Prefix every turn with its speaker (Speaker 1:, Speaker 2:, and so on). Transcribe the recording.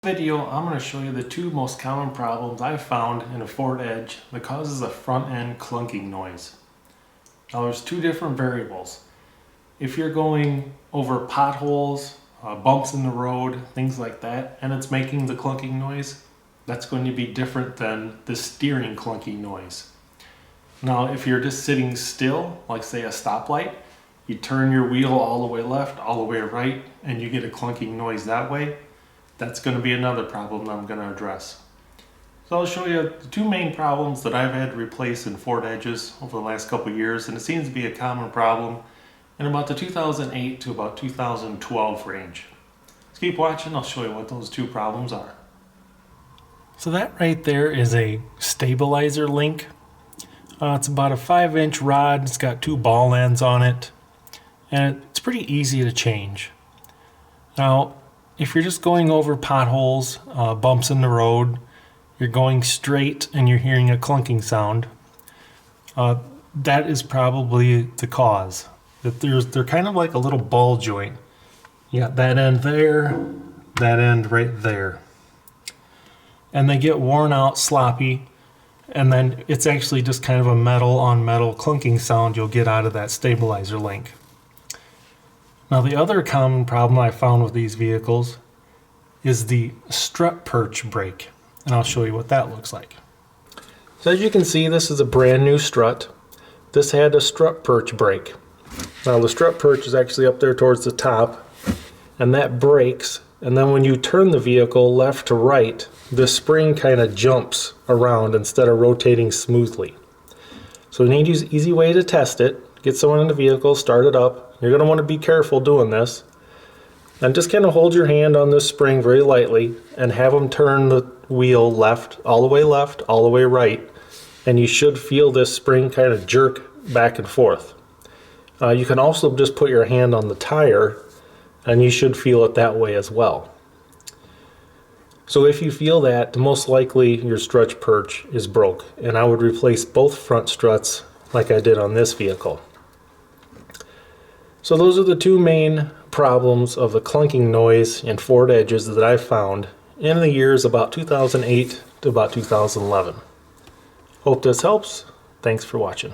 Speaker 1: Video, I'm going to show you the two most common problems I've found in a Ford Edge that causes a front end clunking noise. Now there's two different variables. If you're going over potholes, bumps in the road, things like that, and it's making the clunking noise, that's going to be different than the steering clunking noise. Now if you're just sitting still, like say a stoplight, you turn your wheel all the way left, all the way right, and you get a clunking noise that way. That's going to be another problem that I'm going to address. So I'll show you the two main problems that I've had to replace in Ford Edges over the last couple of years, and it seems to be a common problem in about the 2008 to about 2012 range. Let's keep watching, I'll show you what those two problems are. So that right there is a stabilizer link. It's about a 5-inch rod, it's got two ball ends on it, and it's pretty easy to change. Now, if you're just going over potholes, bumps in the road, you're going straight and you're hearing a clunking sound, that is probably the cause. They're kind of like a little ball joint. You got that end there, that end right there. And they get worn out, sloppy, and then it's actually just kind of a metal on metal clunking sound you'll get out of that stabilizer link. Now the other common problem I found with these vehicles is the strut perch brake, and I'll show you what that looks like. So as you can see, this is a brand new strut. This had a strut perch brake. Now the strut perch is actually up there towards the top, and that brakes, and then when you turn the vehicle left to right, the spring kind of jumps around instead of rotating smoothly. So you need to use an easy way to test it. Get someone in the vehicle, start it up. You're going to want to be careful doing this. And just kind of hold your hand on this spring very lightly and have them turn the wheel left, all the way right. And you should feel this spring kind of jerk back and forth. You can also just put your hand on the tire and you should feel it that way as well. So if you feel that, most likely your strut perch is broke, and I would replace both front struts like I did on this vehicle. So those are the two main problems of the clunking noise in Ford Edges that I've found in the years about 2008 to about 2011. Hope this helps. Thanks for watching.